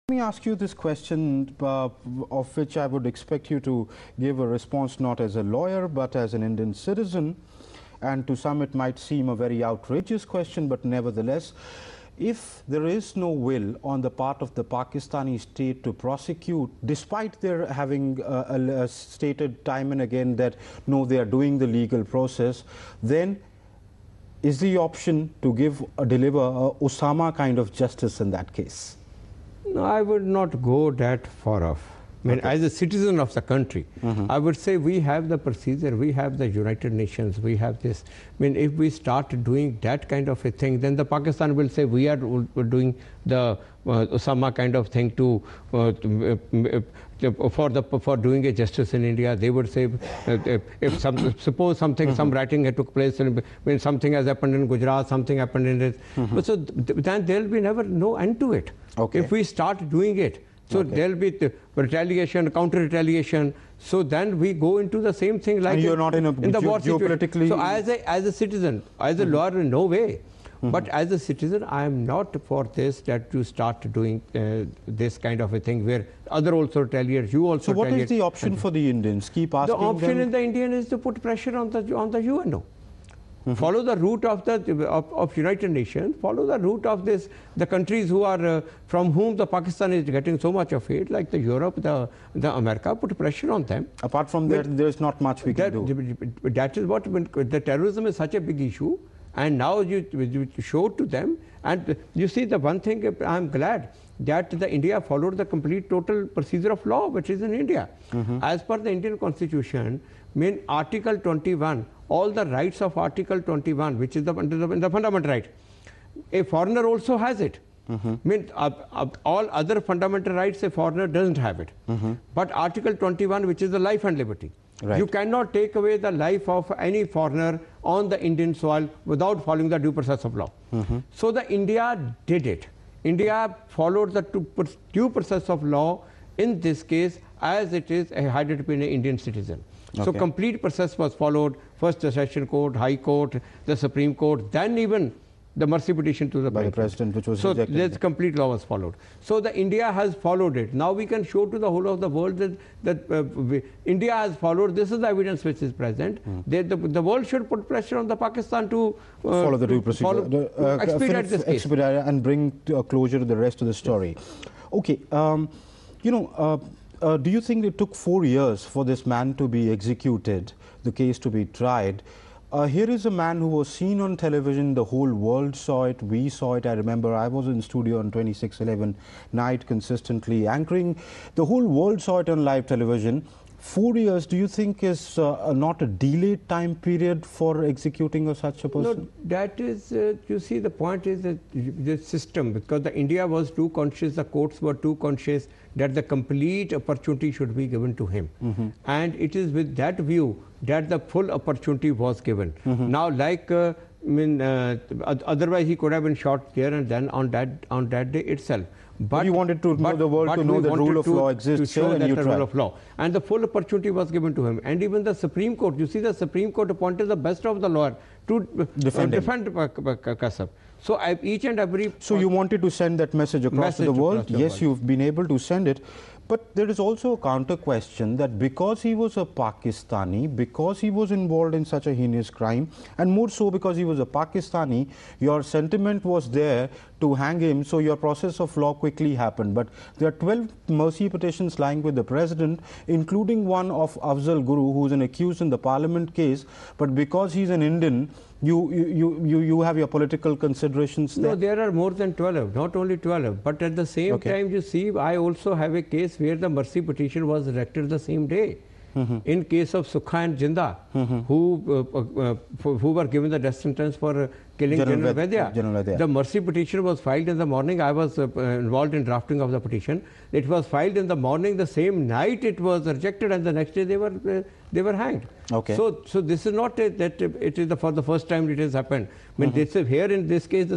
Let me ask you this question, of which I would expect you to give a response not as a lawyer but as an Indian citizen. And to some it might seem a very outrageous question, but nevertheless, if there is no will on the part of the Pakistani state to prosecute, despite their having stated time and again that no, they are doing the legal process, then is the option to deliver a Osama kind of justice in that case? No, I would not go that far off. I mean, as a citizen of the country, I would say we have the procedure, we have the United Nations, we have this. I mean, if we start doing that kind of a thing, then the Pakistan will say we are doing the Osama kind of thing for doing a justice in India. They would say if suppose something, some writing had took place, when something has happened in Gujarat, something happened in this, so then there will be never no end to it. Okay. If we start doing it. So there will be retaliation, counter-retaliation. So then we go into the same thing like and you're not in a the war geopolitically. So as a citizen, as a lawyer, in no way. But as a citizen, I am not for this, that you start doing this kind of a thing where other also retaliate, you also. So what is the option for the Indians? Keep asking them. The option them? in the Indian is to put pressure on the UNO. Follow the route of the United Nations. Follow the route of the countries who are from whom the Pakistan is getting so much of aid, like the Europe, the America. Put pressure on them. Apart from that, there is not much we can do. That is what the terrorism is such a big issue, and now you show to them. And you see, the one thing I am glad that the India followed the complete total procedure of law, which is in India. As per the Indian Constitution, mean Article 21. All the rights of Article 21, which is the fundamental right, a foreigner also has it. All other fundamental rights a foreigner doesn't have it. But Article 21, which is the life and liberty, you cannot take away the life of any foreigner on the Indian soil without following the due process of law. So the India did it. India followed the due process of law in this case, as it is had it been an Indian citizen. So complete process was followed, first the Session Court, High Court, the Supreme Court, then even the mercy petition to the President, which was so rejected. this complete law was followed. So the India has followed it. Now we can show to the whole of the world that India has followed. This is the evidence which is present. The world should put pressure on the Pakistan to follow the due procedure, expedite this case. And bring to a closure to the rest of the story. Okay, do you think it took 4 years for this man to be executed, the case to be tried? Here is a man who was seen on television, the whole world saw it, we saw it. I remember I was in studio on 26/11 night consistently anchoring. The whole world saw it on live television. 4 years, do you think is not a delayed time period for executing such a person? No, that is, you see, the point is that the system, because the India was too conscious, the courts were too conscious that the complete opportunity should be given to him. And it is with that view that the full opportunity was given. Now, like, otherwise he could have been shot there and then on that day itself. But you wanted to know the world to know the rule of law exists here, and you tried. Rule of law. And the full opportunity was given to him. And even the Supreme Court, you see, the Supreme Court appointed the best of the lawyer to defend kasab. So each and every... So you wanted to send that message across to the world. Yes, you've been able to send it. But there is also a counter question that because he was a Pakistani, because he was involved in such a heinous crime, and more so because he was a Pakistani, your sentiment was there to hang him, so your process of law quickly happened. But there are 12 mercy petitions lying with the president, including one of Afzal Guru, who is an accused in the parliament case. But because he's an Indian, you have your political considerations there? No, there are more than 12, not only 12. But at the same time, you see, I also have a case where the mercy petition was rejected the same day. In case of Sukha and Jinda, who were given the death sentence for killing General Vaidya. The mercy petition was filed in the morning. I was involved in drafting of the petition. It was filed in the morning. The same night it was rejected, and the next day they were hanged. So this is not that it is for the first time it has happened. I mean, this is here in this case,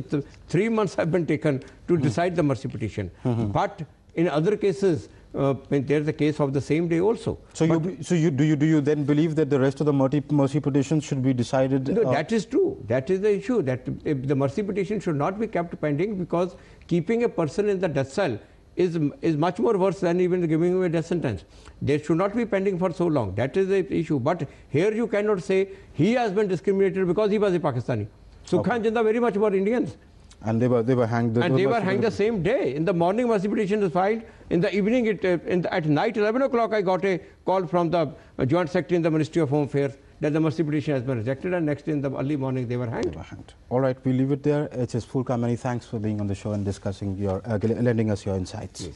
3 months have been taken to decide the mercy petition. But in other cases, there's a case of the same day also. So, do you then believe that the rest of the mercy petitions should be decided? No, that is true. That is the issue. That the mercy petition should not be kept pending, because keeping a person in the death cell is much more worse than even giving him a death sentence. They should not be pending for so long. That is the issue. But here you cannot say he has been discriminated because he was a Pakistani. Sukha and Jinnah very much were Indians. And they were hanged. And they were hanged the same day. In the morning, mercy petition was filed. In the evening, at night, 11 o'clock, I got a call from the Joint Secretary in the Ministry of Home Affairs that the mercy petition has been rejected, and next day in the early morning, they were hanged. All right, we leave it there. H.S. Phoolka, many thanks for being on the show and discussing your, lending us your insights. Yes,